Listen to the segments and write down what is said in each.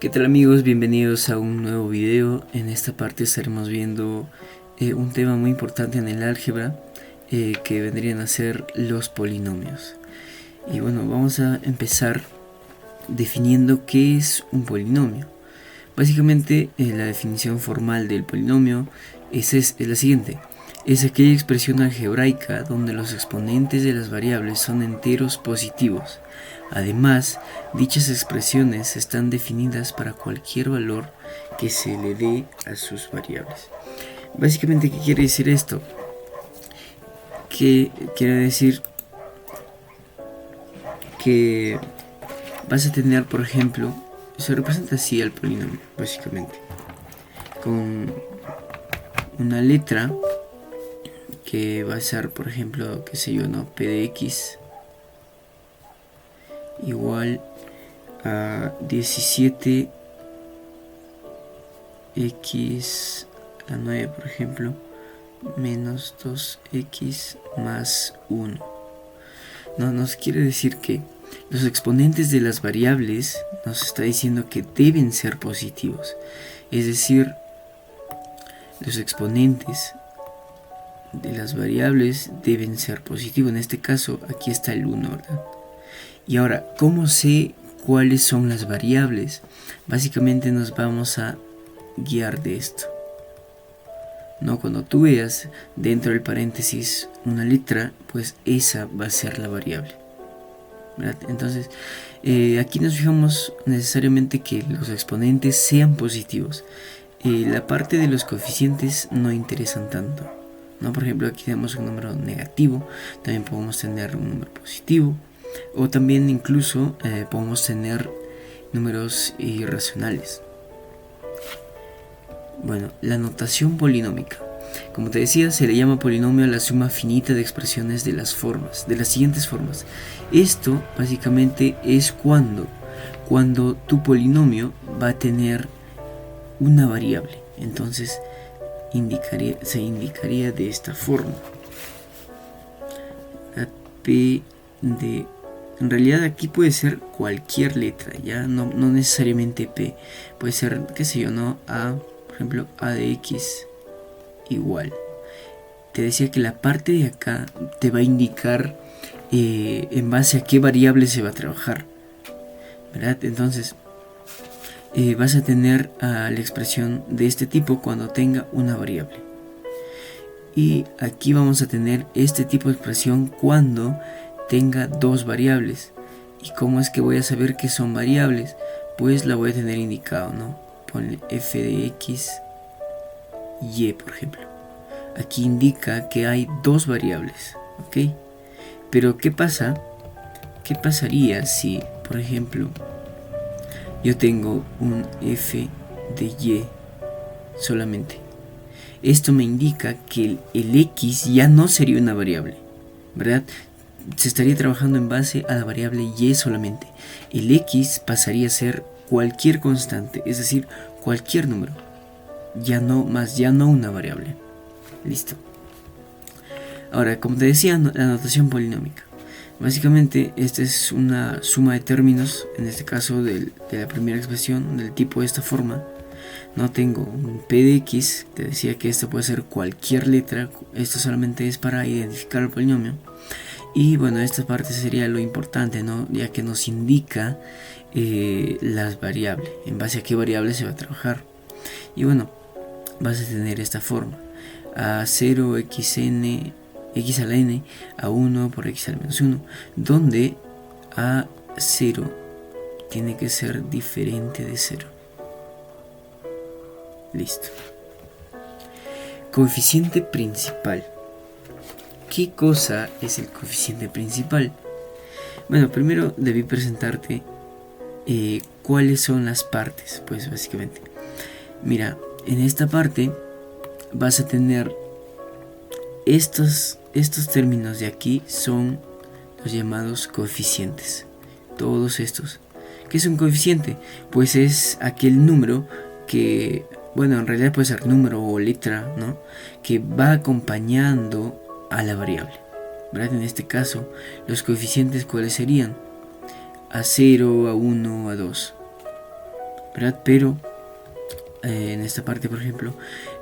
¿Qué tal amigos? Bienvenidos a un nuevo video. En esta parte estaremos viendo un tema muy importante en el álgebra que vendrían a ser los polinomios. Y bueno, vamos a empezar definiendo qué es un polinomio. Básicamente la definición formal del polinomio es la siguiente. Es aquella expresión algebraica donde los exponentes de las variables son enteros positivos. Además, dichas expresiones están definidas para cualquier valor que se le dé a sus variables. Básicamente, ¿qué quiere decir esto? Que quiere decir que vas a tener, por ejemplo, se representa así al polinomio, básicamente, con una letra que va a ser, por ejemplo, qué sé yo, ¿no? P de x igual a 17x a 9, por ejemplo, menos 2x más 1. No, nos quiere decir que los exponentes de las variables nos está diciendo que deben ser positivos. Es decir, los exponentes de las variables deben ser positivos. En este caso, aquí está el 1, ¿verdad? Y ahora, ¿cómo sé cuáles son las variables? Básicamente nos vamos a guiar de esto. ¿No? Cuando tú veas dentro del paréntesis una letra, pues esa va a ser la variable, ¿verdad? Entonces, aquí nos fijamos necesariamente que los exponentes sean positivos. La parte de los coeficientes no interesan tanto, ¿no? Por ejemplo, aquí tenemos un número negativo, también podemos tener un número positivo, o también incluso podemos tener números irracionales. Bueno, la notación polinómica. Como te decía, se le llama polinomio a la suma finita de expresiones de las siguientes formas. Esto básicamente es cuando tu polinomio va a tener una variable. Entonces se indicaría de esta forma. La P de... En realidad aquí puede ser cualquier letra, ya no necesariamente P. Puede ser, qué sé yo, ¿no? A, por ejemplo, A de X igual. Te decía que la parte de acá te va a indicar en base a qué variable se va a trabajar, ¿verdad? Entonces vas a tener la expresión de este tipo cuando tenga una variable. Y aquí vamos a tener este tipo de expresión cuando tenga dos variables. ¿Y cómo es que voy a saber que son variables? Pues la voy a tener indicado, ¿no? Ponle f de x, y, por ejemplo. Aquí indica que hay dos variables, ¿ok? Pero ¿qué pasa? ¿Qué pasaría si, por ejemplo, yo tengo un f de y solamente? Esto me indica que el x ya no sería una variable, ¿verdad? Se estaría trabajando en base a la variable y solamente. El x pasaría a ser cualquier constante, es decir, cualquier número. Ya no una variable. Listo. Ahora, como te decía, la notación polinómica. Básicamente, esta es una suma de términos, en este caso de la primera expresión, del tipo de esta forma. No tengo un p de x, te decía que esto puede ser cualquier letra, esto solamente es para identificar el polinomio. Y bueno, esta parte sería lo importante, ¿no? Ya que nos indica las variables, en base a qué variable se va a trabajar. Y bueno, vas a tener esta forma: a 0 xn, x a la n, a 1 por x al menos 1, donde a 0 tiene que ser diferente de 0. Listo. Coeficiente principal. ¿Qué cosa es el coeficiente principal? Bueno, primero debí presentarte cuáles son las partes, pues básicamente. Mira, en esta parte vas a tener estos términos de aquí, son los llamados coeficientes. Todos estos. ¿Qué es un coeficiente? Pues es aquel número que, bueno, en realidad puede ser número o letra, ¿no? Que va acompañando a la variable, ¿verdad? En este caso, los coeficientes, ¿cuáles serían? A 0, a 1, a 2. ¿verdad? Pero en esta parte, por ejemplo,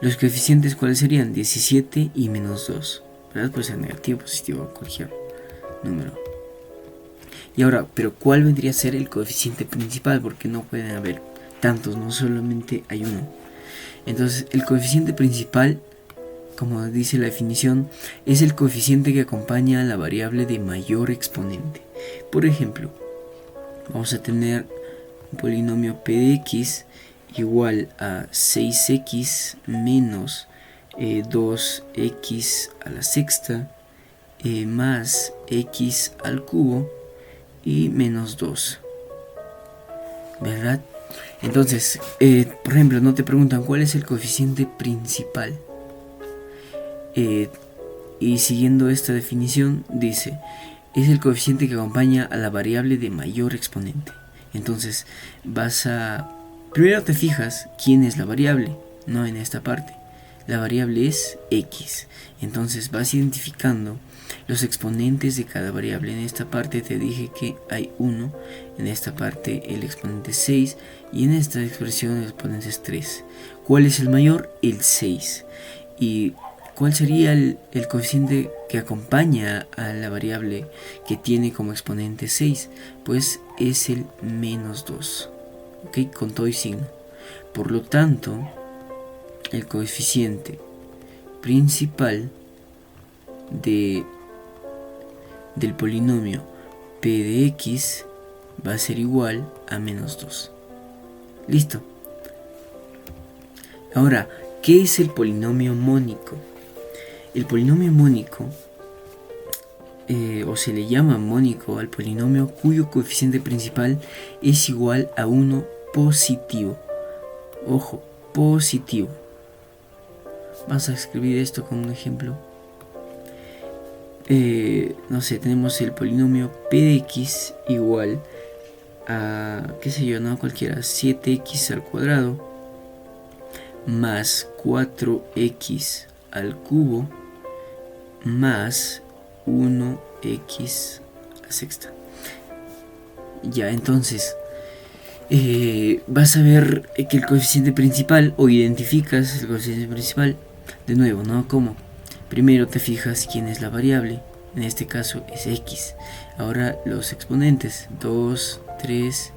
los coeficientes, ¿cuáles serían? 17 y menos 2, ¿verdad? Puede ser negativo, positivo, cualquier número. Y ahora, ¿pero cuál vendría a ser el coeficiente principal? Porque no pueden haber tantos, no solamente hay uno. Entonces, el coeficiente principal, como dice la definición, es el coeficiente que acompaña a la variable de mayor exponente. Por ejemplo, vamos a tener un polinomio p de x igual a 6x menos 2x a la sexta más x al cubo y menos 2, ¿verdad? Entonces, por ejemplo, no te preguntan cuál es el coeficiente principal. Y siguiendo esta definición, dice, es el coeficiente que acompaña a la variable de mayor exponente. Entonces, primero te fijas quién es la variable, no en esta parte. La variable es x. Entonces vas identificando los exponentes de cada variable. En esta parte te dije que hay 1, en esta parte el exponente es 6 y en esta expresión el exponente es 3. ¿Cuál es el mayor? El 6. ¿Y cuál sería el coeficiente que acompaña a la variable que tiene como exponente 6? Pues es el menos 2, ¿ok? Con todo y signo. Por lo tanto, el coeficiente principal del polinomio p de x va a ser igual a menos 2. Listo. Ahora, ¿qué es el polinomio mónico? El polinomio mónico, o se le llama mónico al polinomio cuyo coeficiente principal es igual a 1 positivo. Ojo, positivo. Vamos a escribir esto con un ejemplo. No sé, tenemos el polinomio p de x igual a, qué sé yo, no cualquiera, 7x al cuadrado más 4x al cubo más 1x a la sexta. Ya, entonces vas a ver que el coeficiente principal, o identificas el coeficiente principal, de nuevo, ¿no? ¿Cómo? Primero te fijas quién es la variable, en este caso es x. Ahora los exponentes, 2, 3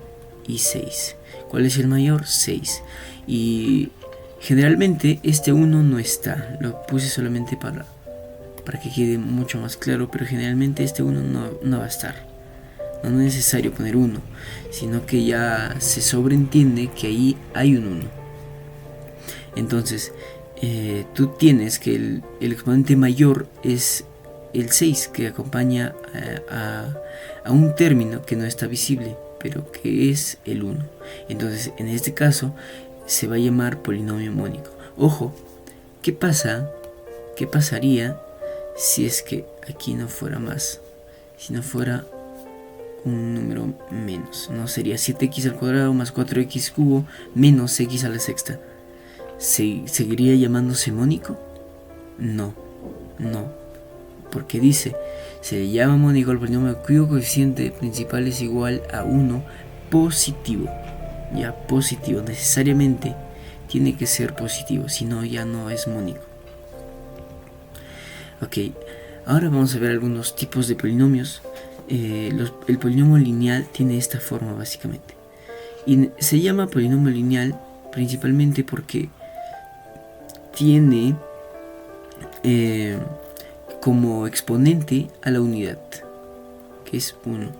y 6. ¿Cuál es el mayor? 6. Y generalmente este 1 no está, lo puse solamente para que quede mucho más claro, pero generalmente este 1 no va a estar. No es necesario poner 1, sino que ya se sobreentiende que ahí hay un 1. Entonces, tú tienes que el exponente mayor es el 6, que acompaña a un término que no está visible, pero que es el 1. Entonces, en este caso, se va a llamar polinomio mónico. Ojo, ¿qué pasaría si es que aquí no fuera más? Si no fuera un número menos, no sería 7x al cuadrado más 4x cubo menos x a la sexta. ¿Seguiría llamándose mónico? No, porque dice, se le llama mónico al polinomio cuyo coeficiente principal es igual a 1 positivo. Ya, positivo, necesariamente tiene que ser positivo, si no ya no es mónico. Ok, ahora vamos a ver algunos tipos de polinomios. El polinomio lineal tiene esta forma básicamente, y se llama polinomio lineal principalmente porque tiene como exponente a la unidad, que es 1.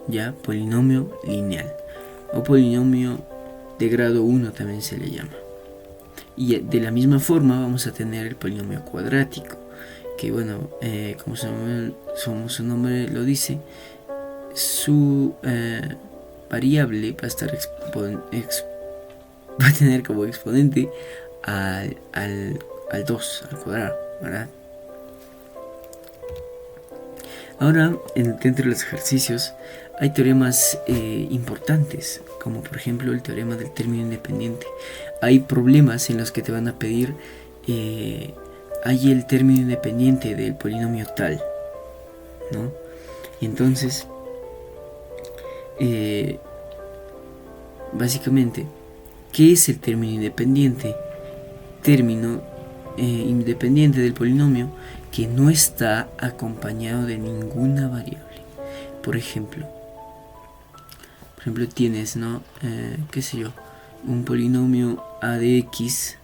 Ya, polinomio lineal o polinomio de grado 1 también se le llama. Y de la misma forma vamos a tener el polinomio cuadrático, que bueno, como su nombre lo dice, su variable va a estar va a tener como exponente al 2 al cuadrado, ¿verdad? Ahora, dentro de los ejercicios hay teoremas importantes, como por ejemplo el teorema del término independiente. Hay problemas en los que te van a pedir hay el término independiente del polinomio tal, ¿no? Y entonces básicamente, ¿qué es el término independiente? Término independiente del polinomio que no está acompañado de ninguna variable. Por ejemplo tienes, ¿no? Qué sé yo, un polinomio a de x,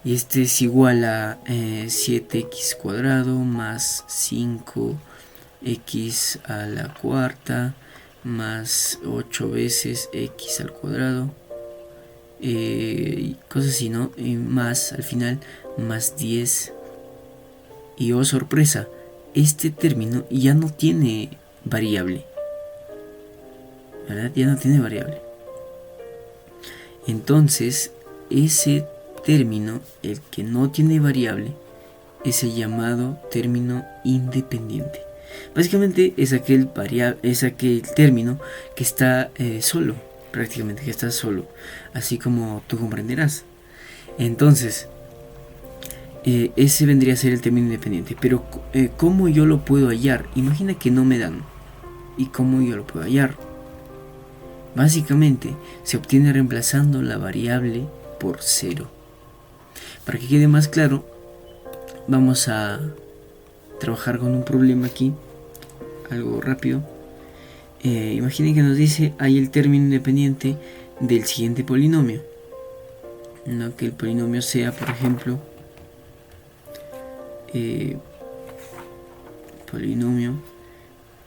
y este es igual a 7x cuadrado más 5x a la cuarta más 8 veces x al cuadrado, cosas así, ¿no? Y más, al final, más 10. Y oh sorpresa, este término ya no tiene variable, ¿verdad? Ya no tiene variable. Entonces, ese término, el que no tiene variable, es el llamado término independiente. Básicamente es aquel término que está solo, prácticamente que está solo, así como tú comprenderás. Entonces, ese vendría a ser el término independiente. Pero ¿cómo yo lo puedo hallar? Imagina que no me dan. ¿Y cómo yo lo puedo hallar? Básicamente se obtiene reemplazando la variable por 0. Para que quede más claro, vamos a trabajar con un problema aquí, algo rápido. Imaginen que nos dice hay el término independiente del siguiente polinomio, ¿no? Que el polinomio sea, por ejemplo, polinomio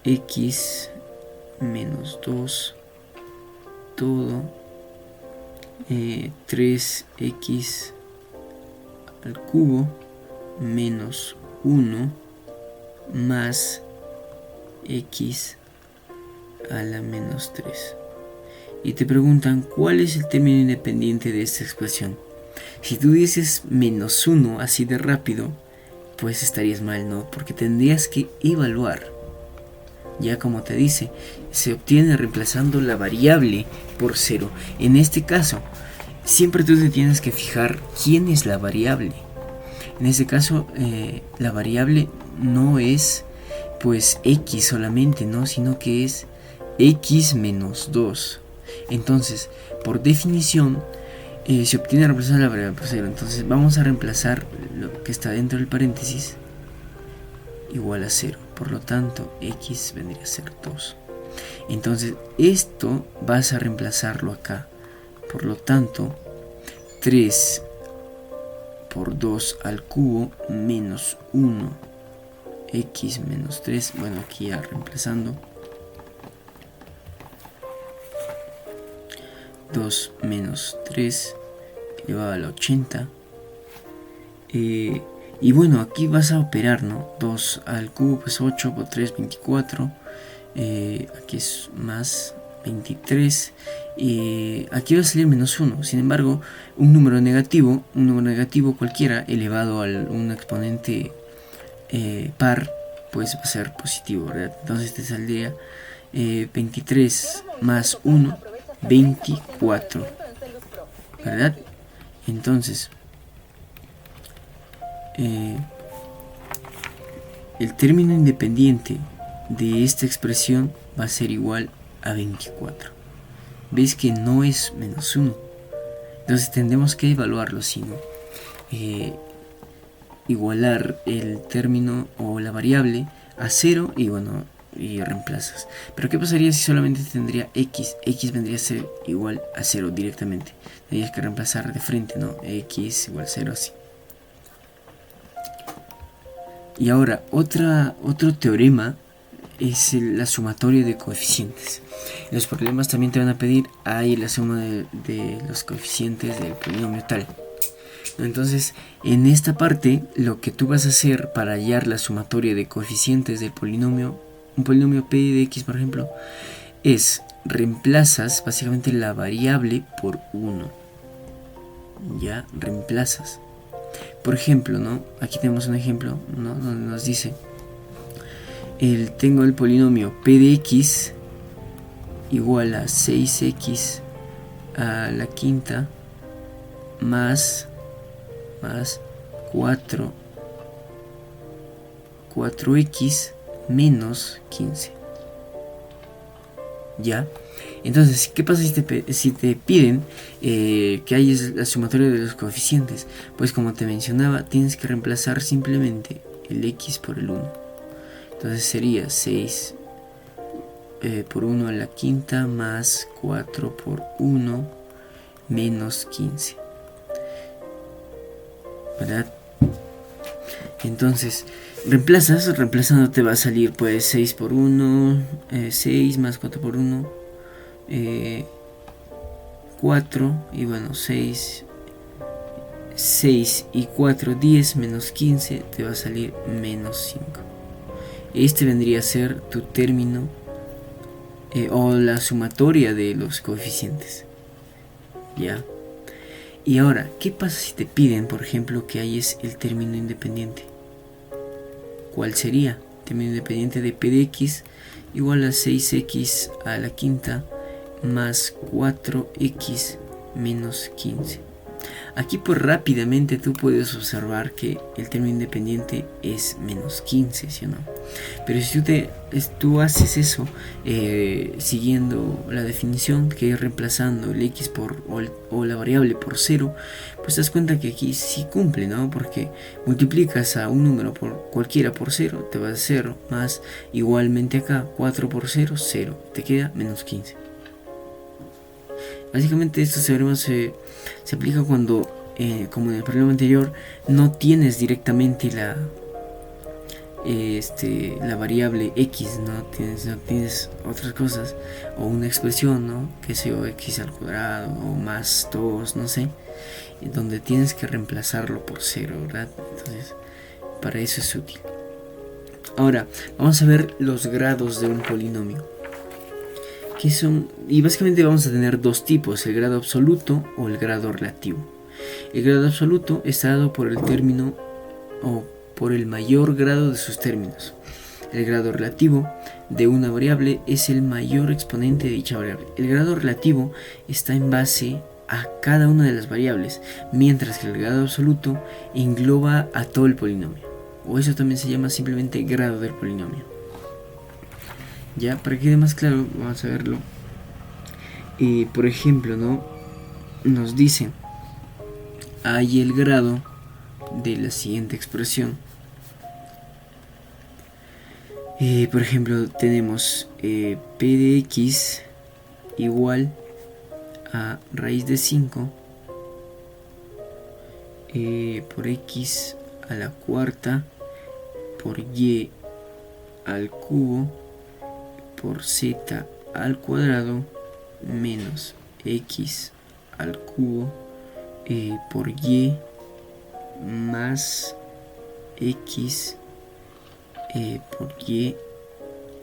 x menos 2 todo 3x al cubo menos 1 más x a la menos 3. Y te preguntan cuál es el término independiente de esta expresión. Si tú dices menos 1 así de rápido, pues estarías mal, ¿no? Porque tendrías que evaluar. Ya como te dice, se obtiene reemplazando la variable por 0. En este caso, siempre tú te tienes que fijar quién es la variable. En este caso, la variable no es pues x solamente, ¿no? Sino que es x menos 2. Entonces, por definición, se obtiene reemplazando la variable por 0. Entonces vamos a reemplazar lo que está dentro del paréntesis igual a 0. Por lo tanto, x vendría a ser 2. Entonces, esto vas a reemplazarlo acá. Por lo tanto, 3 por 2 al cubo menos 1 x menos 3. Bueno, aquí ya reemplazando. 2 menos 3 elevado a la 80. Y bueno, aquí vas a operar, ¿no? 2 al cubo, pues 8 por 3, 24. Aquí es más 23. Aquí va a salir menos 1. Sin embargo, un número negativo cualquiera elevado a un exponente par, pues va a ser positivo, ¿verdad? Entonces te saldría 23 más 1, 24, ¿verdad? Entonces, el término independiente de esta expresión va a ser igual a 24. ¿Veis que no es menos 1? Entonces tendremos que evaluarlo, sino igualar el término o la variable a 0 y bueno, y reemplazas. Pero ¿qué pasaría si solamente tendría x? X vendría a ser igual a 0 directamente. Tendrías que reemplazar de frente, ¿no? X igual a 0 así. Y ahora, otro teorema es la sumatoria de coeficientes. En los problemas también te van a pedir ahí la suma de los coeficientes del polinomio tal. Entonces, en esta parte, lo que tú vas a hacer para hallar la sumatoria de coeficientes del polinomio, un polinomio p de x, por ejemplo, es reemplazas básicamente la variable por 1. Ya reemplazas. Por ejemplo, ¿no? Aquí tenemos un ejemplo, ¿no? Donde nos dice, tengo el polinomio p de x igual a 6x a la quinta más 4x menos 15. ¿ya? Entonces, ¿qué pasa si te piden que hayas la sumatoria de los coeficientes? Pues como te mencionaba, tienes que reemplazar simplemente el x por el 1. Entonces sería 6 por 1 a la quinta más 4 por 1 menos 15. ¿Verdad? Entonces, reemplazando te va a salir pues 6 por 1, 6 más 4 por 1, 4, y bueno, 6 y 4, 10 menos 15, te va a salir menos 5. Este vendría a ser tu término o la sumatoria de los coeficientes. ¿Ya? Y ahora, ¿qué pasa si te piden, por ejemplo, que halles el término independiente? ¿Cuál sería? Término independiente de p de x igual a 6x a la quinta más 4x menos 15. Aquí pues rápidamente tú puedes observar que el término independiente es menos 15, ¿sí o no? Pero si tú haces eso siguiendo la definición, que es reemplazando el x o la variable por 0, pues te das cuenta que aquí sí cumple, ¿no? Porque multiplicas a un número por cualquiera por 0, te va a 0, más igualmente acá 4 por 0, 0, te queda menos 15. Básicamente estos teoremas se aplica cuando, como en el problema anterior, no tienes directamente la variable x, no tienes otras cosas, o una expresión, ¿no? Que sea x al cuadrado o más 2, no sé, donde tienes que reemplazarlo por 0, ¿verdad? Entonces, para eso es útil. Ahora, vamos a ver los grados de un polinomio. Y básicamente vamos a tener dos tipos, el grado absoluto o el grado relativo. El grado absoluto está dado por el término o por el mayor grado de sus términos. El grado relativo de una variable es el mayor exponente de dicha variable. El grado relativo está en base a cada una de las variables, mientras que el grado absoluto engloba a todo el polinomio. O eso también se llama simplemente grado del polinomio. Ya, para que quede más claro, vamos a verlo. Por ejemplo, ¿no? Nos dicen, hay el grado de la siguiente expresión. Por ejemplo, tenemos p de x igual a raíz de 5 por x a la cuarta por y al cubo por z al cuadrado menos x al cubo por y más x por y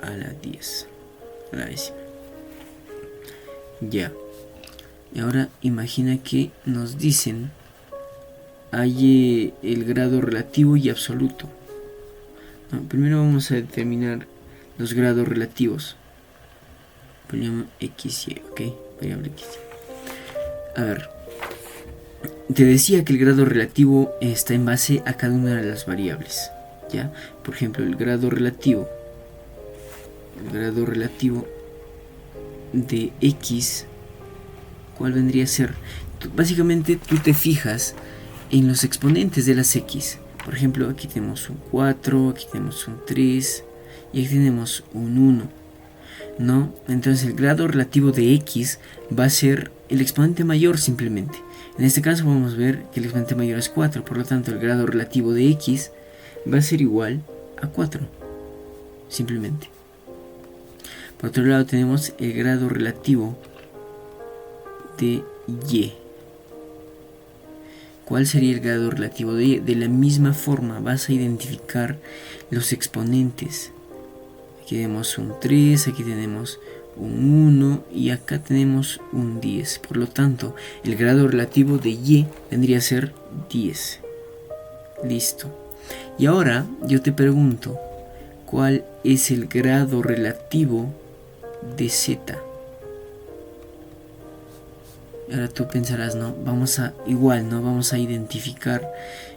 a la 10, a la décima. Ya. Y ahora imagina que nos dicen hay el grado relativo y absoluto. No, primero vamos a determinar los grados relativos. Polinomio x y, ok, variable x. A ver, te decía que el grado relativo está en base a cada una de las variables. ¿Ya? Por ejemplo, el grado relativo de x, ¿cuál vendría a ser? Básicamente tú te fijas en los exponentes de las x. Por ejemplo, aquí tenemos un 4, aquí tenemos un 3 y aquí tenemos un 1, ¿no? Entonces el grado relativo de x va a ser el exponente mayor simplemente. En este caso vamos a ver que el exponente mayor es 4, por lo tanto el grado relativo de x va a ser igual a 4, simplemente. Por otro lado tenemos el grado relativo de y. ¿Cuál sería el grado relativo de y? De la misma forma vas a identificar los exponentes. Aquí tenemos un 3, aquí tenemos un 1 y acá tenemos un 10. Por lo tanto, el grado relativo de y vendría a ser 10. Listo. Y ahora yo te pregunto, ¿cuál es el grado relativo de z? Ahora tú pensarás, no, vamos a identificar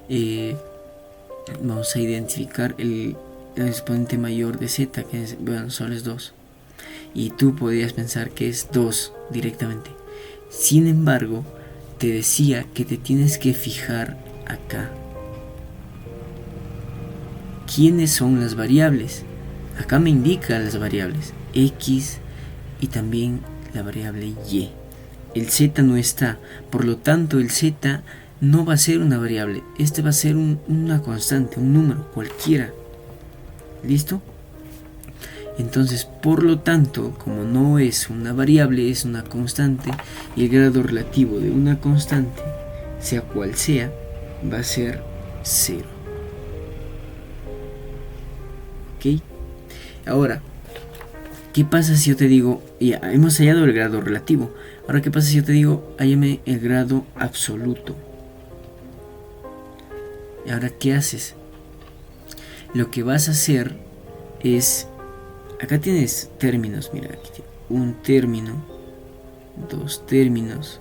el exponente mayor de z, que es, bueno, solo es 2. y tú podrías pensar que es 2 directamente. Sin embargo, te decía que te tienes que fijar acá. ¿Quiénes son las variables? Acá me indica las variables x y también la variable y. El z no está, por lo tanto el z no va a ser una variable. Este va a ser una constante, un número cualquiera. ¿Listo? Entonces, por lo tanto, como no es una variable, es una constante, y el grado relativo de una constante, sea cual sea, va a ser 0. ¿Ok? Ahora, ¿qué pasa si yo te digo, ya hemos hallado el grado relativo? Ahora, ¿qué pasa si yo te digo, hállame el grado absoluto? ¿Y ahora qué haces? Lo que vas a hacer es, acá tienes términos, mira, aquí tienes un término, 2 términos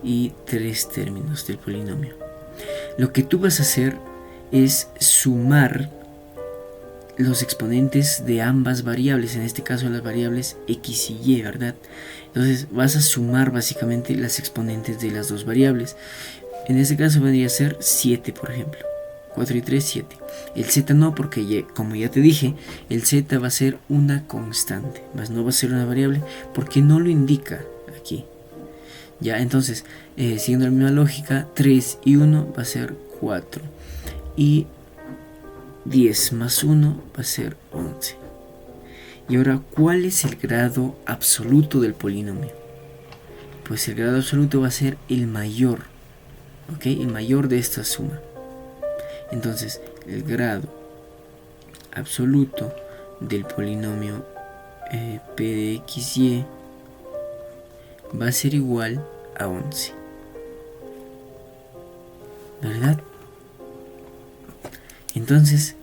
y 3 términos del polinomio. Lo que tú vas a hacer es sumar los exponentes de ambas variables, en este caso las variables x y y, ¿verdad? Entonces vas a sumar básicamente las exponentes de las dos variables. En este caso vendría a ser 7, por ejemplo. 4 y 3, 7. El z no, porque como ya te dije, el z va a ser una constante, más no va a ser una variable, porque no lo indica aquí. Ya, entonces, siguiendo la misma lógica, 3 y 1 va a ser 4. Y 10 más 1 va a ser 11. Y ahora, ¿cuál es el grado absoluto del polinomio? Pues el grado absoluto va a ser el mayor, ¿ok? El mayor de esta suma. Entonces, el grado absoluto del polinomio p de x y va a ser igual a 11. ¿Verdad? Entonces,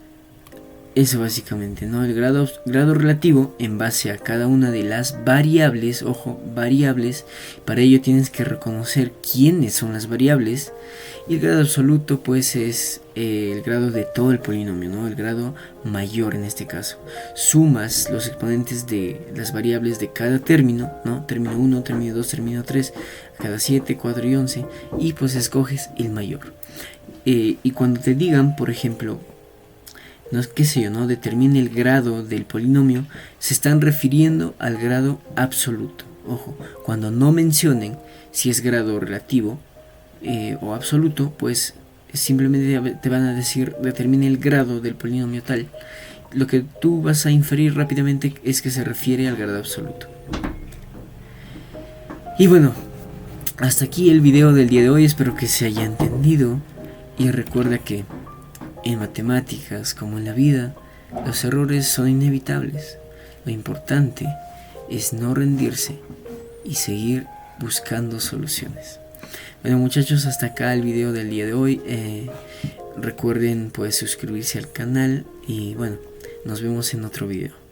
eso básicamente, ¿no? El grado relativo en base a cada una de las variables, ojo, variables, para ello tienes que reconocer quiénes son las variables, y el grado absoluto pues es el grado de todo el polinomio, ¿no? El grado mayor en este caso. Sumas los exponentes de las variables de cada término, ¿no? Término 1, término 2, término 3, cada 7, 4 y 11, y pues escoges el mayor. Y cuando te digan, por ejemplo, no es qué sé yo, ¿no? Determine el grado del polinomio, se están refiriendo al grado absoluto. Ojo, cuando no mencionen si es grado relativo o absoluto, pues simplemente te van a decir determine el grado del polinomio tal. Lo que tú vas a inferir rápidamente es que se refiere al grado absoluto. Y bueno, hasta aquí el video del día de hoy, espero que se haya entendido, y recuerda que en matemáticas como en la vida, los errores son inevitables. Lo importante es no rendirse y seguir buscando soluciones. Bueno muchachos, hasta acá el video del día de hoy. Recuerden pues suscribirse al canal y bueno, nos vemos en otro video.